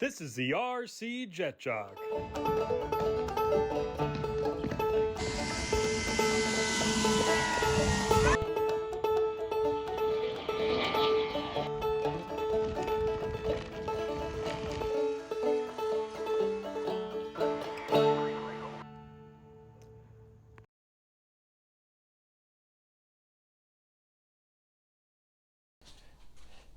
This is the RC Jet Jog.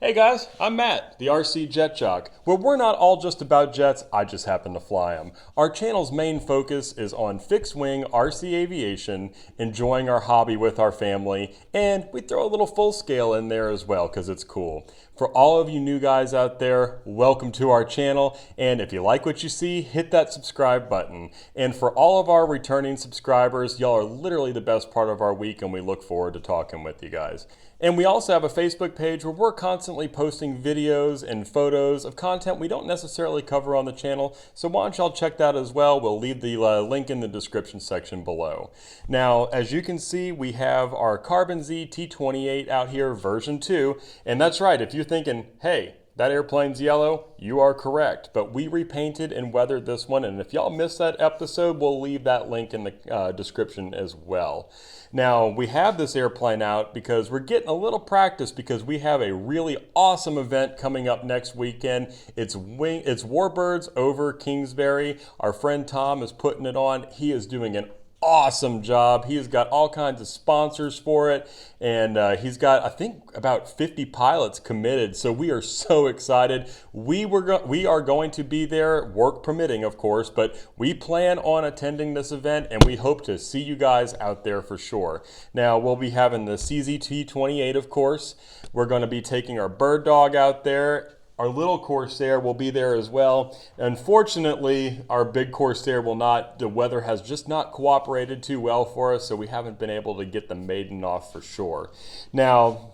Hey guys, I'm Matt, the RC Jet Jock, where we're not all just about jets, I just happen to fly them. Our channel's main focus is on fixed-wing RC aviation, enjoying our hobby with our family, and we throw a little full scale in there as well because it's cool. For all of you new guys out there, welcome to our channel, and if you like what you see, hit that subscribe button. And for all of our returning subscribers, y'all are literally the best part of our week, and we look forward to talking with you guys. And we also have a Facebook page where we're constantly posting videos and photos of content we don't necessarily cover on the channel, so why don't y'all check that as well. We'll leave the link in the description section below. Now, as you can see, we have our Carbon Z T28 out here, version 2, and that's right, if you're thinking, hey, that airplane's yellow, you are correct, but we repainted and weathered this one, and if y'all missed that episode, we'll leave that link in the description as well. Now, we have this airplane out because we're getting a little practice because we have a really awesome event coming up next weekend. It's Warbirds Over Kingsbury. Our friend Tom is putting it on. He is doing an awesome job. He has got all kinds of sponsors for it, and he's got, I think, about 50 pilots committed, so we are so excited. We are going to be there, work permitting of course, but we plan on attending this event and we hope to see you guys out there for sure. Now, we'll be having the CZ-T28 of course. We're going to be taking our bird dog out there. Our little Corsair will be there as well. Unfortunately, our big Corsair will not. The weather has just not cooperated too well for us, so we haven't been able to get the maiden off for sure. Now,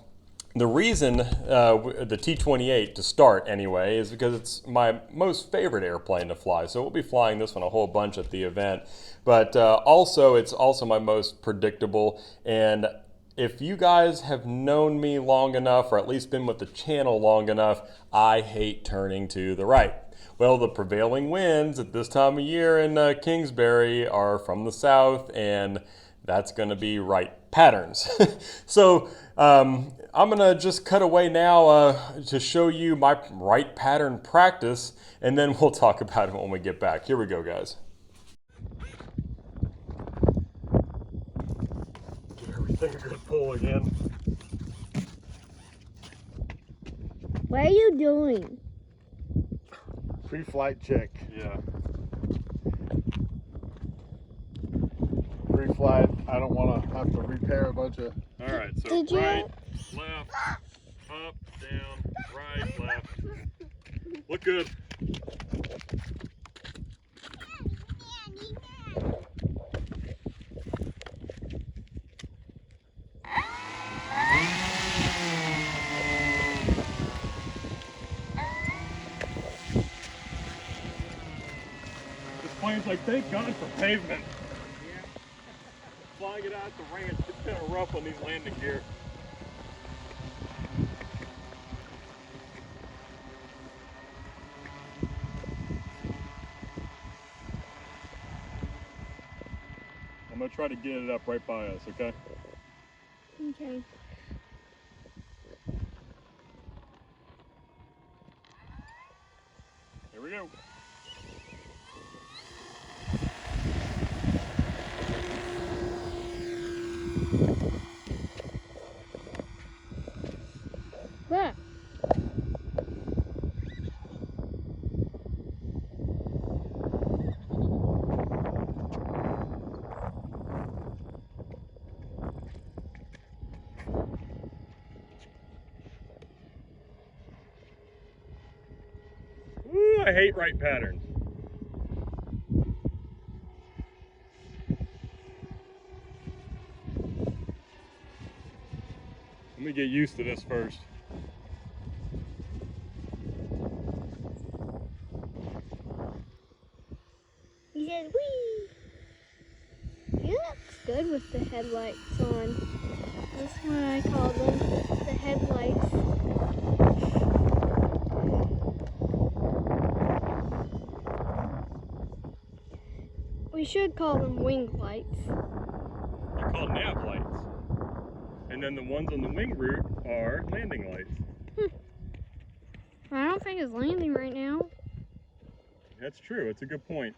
the reason the T-28 to start anyway is because it's my most favorite airplane to fly. So we'll be flying this one a whole bunch at the event. But also, it's also my most predictable. And if you guys have known me long enough, or at least been with the channel long enough, I hate turning to the right. Well, the prevailing winds at this time of year in Kingsbury are from the south, and that's going to be right patterns. So I'm going to just cut away now to show you my right pattern practice, and then we'll talk about it when we get back. Here we go, guys. Everything a good pull again. What are you doing? Pre-flight check. Yeah. Pre-flight, I don't want to have to repair a bunch of... Alright, so right, left, up, down, right, left. Look good. Plane's like, thank God for pavement. Yeah. Flying it out at the ranch, it's kind of rough on these landing gear. I'm going to try to get it up right by us, okay? Okay. Here we go. What? Ooh, I hate right patterns. Let me get used to this first. He said, whee! He looks good with the headlights on. That's what I call them, the headlights. We should call them wing lights. They're called nav lights. And then the ones on the wing route are landing lights. I don't think it's landing right now. That's true, it's a good point.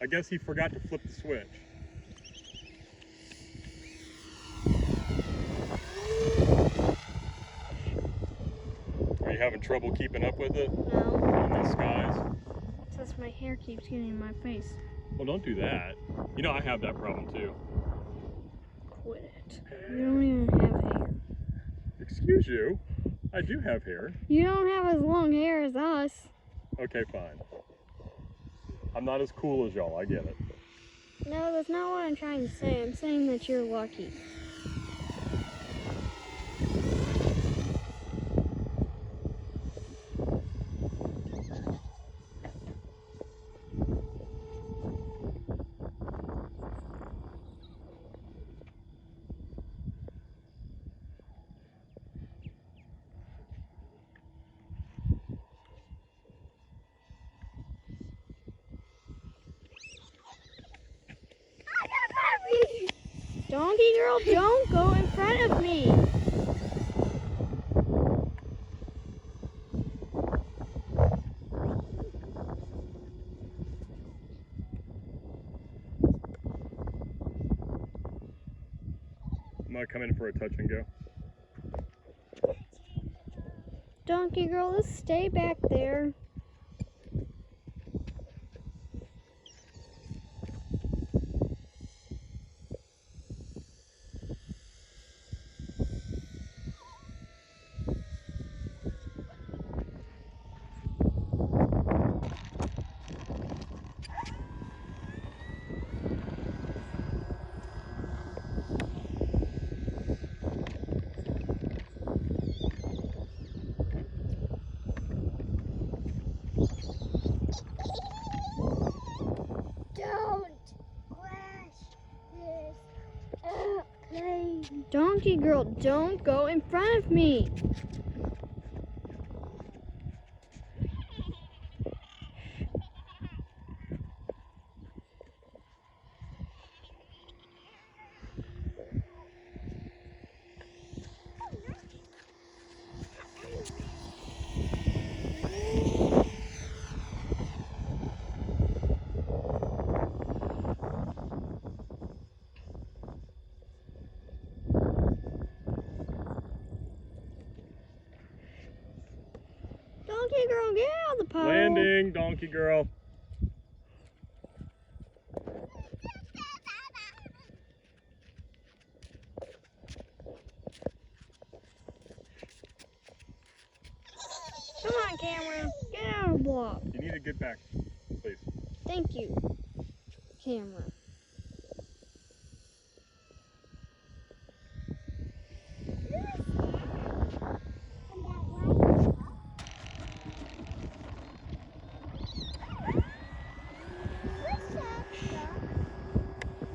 I guess he forgot to flip the switch. Are you having trouble keeping up with it? No. In these skies? It's just my hair keeps getting in my face. Well, don't do that. You know, I have that problem too. Quit it. You don't even have hair. Excuse you? I do have hair. You don't have as long hair as us. Okay, fine. I'm not as cool as y'all, I get it. No, that's not what I'm trying to say. I'm saying that you're lucky. Donkey girl, don't go in front of me. I'm gonna come in for a touch and go. Donkey girl, let's stay back there. Donkey girl, don't go in front of me. Donkey girl, get out of the pole. Landing, donkey girl. Come on, camera. Get out of the block. You need to get back, please. Thank you, camera.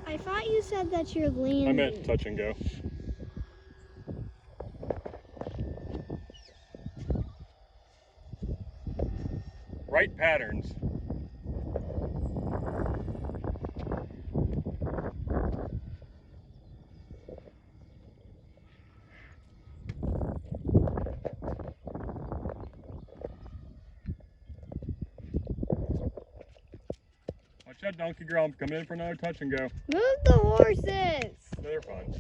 I thought you said that you're landing. I meant touch and go. Right patterns. Watch out, donkey girl. I'm coming in for another touch and go. Move the horses. They're fine.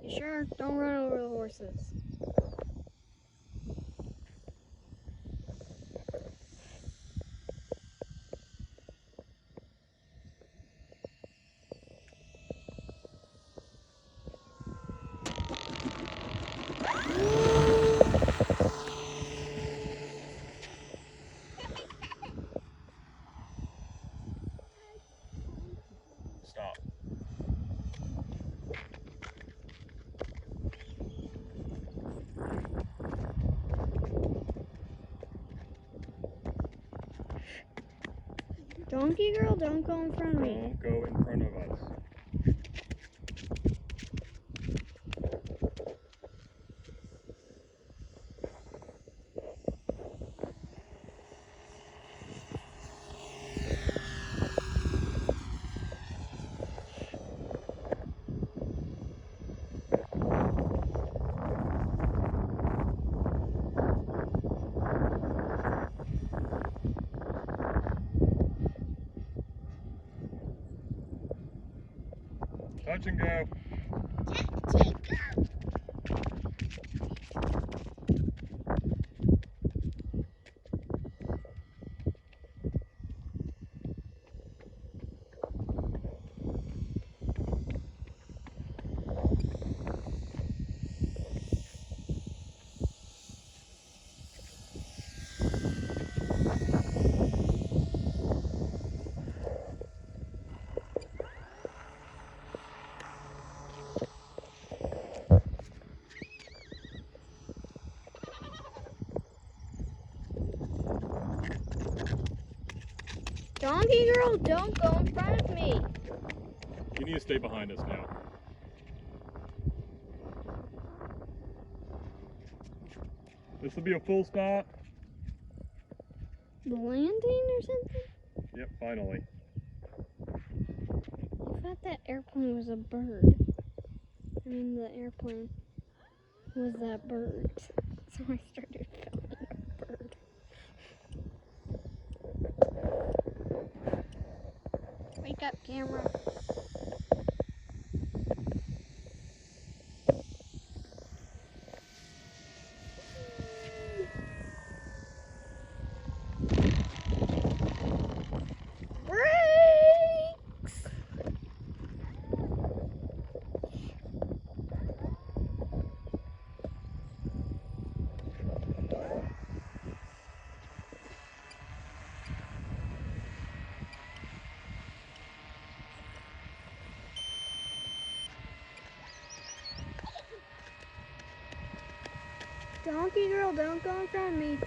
You sure? Don't run over the horses. Stop. Donkey girl, don't go in front of me. Don't go in front of us. Touch and go. Donkey girl, don't go in front of me. You need to stay behind us now. This will be a full stop. The landing or something? Yep, finally. I thought that airplane was a bird. I mean, the airplane was that bird. So I started filming a bird. Wake up, camera. Brakes! Donkey girl, don't go in front of me.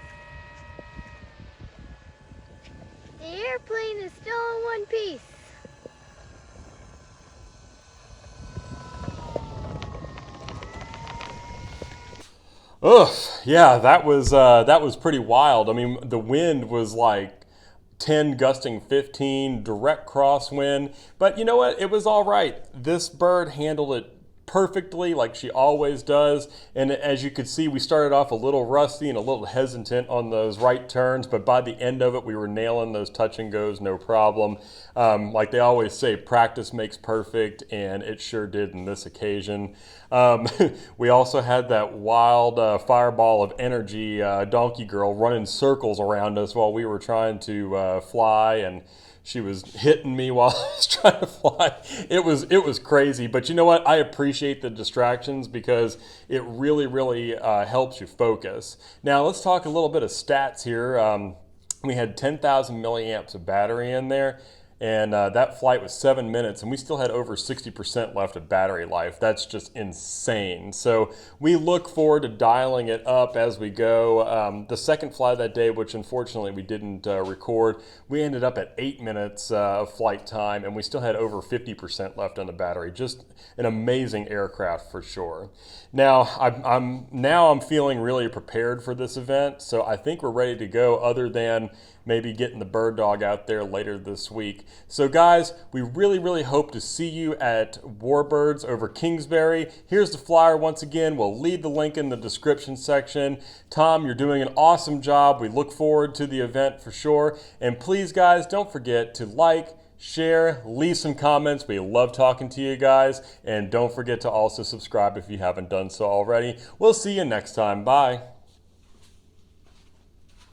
The airplane is still in one piece. Ugh, yeah, that was pretty wild. I mean, the wind was like 10 gusting 15, direct crosswind. But you know what? It was all right. This bird handled it perfectly like she always does. And as you could see, we started off a little rusty and a little hesitant on those right turns, but by the end of it, we were nailing those touch and goes, no problem. Like they always say, practice makes perfect, and it sure did in this occasion. We also had that wild fireball of energy donkey girl running circles around us while we were trying to fly, and she was hitting me while I was trying to fly. It was crazy, but you know what? I appreciate the distractions because it really helps you focus. Now let's talk a little bit of stats here. We had 10,000 milliamps of battery in there. And that flight was 7 minutes, and we still had over 60% left of battery life. That's just insane. So we look forward to dialing it up as we go. The second flight that day, which unfortunately we didn't record, we ended up at 8 minutes of flight time, and we still had over 50% left on the battery. Just an amazing aircraft for sure. Now I'm feeling really prepared for this event, so I think we're ready to go. Other than maybe getting the bird dog out there later this week. So guys, we really hope to see you at Warbirds Over Kingsbury. Here's the flyer once again. We'll leave the link in the description section. Tom, you're doing an awesome job. We look forward to the event for sure. And please guys, don't forget to like, share, leave some comments. We love talking to you guys. And don't forget to also subscribe if you haven't done so already. We'll see you next time. Bye.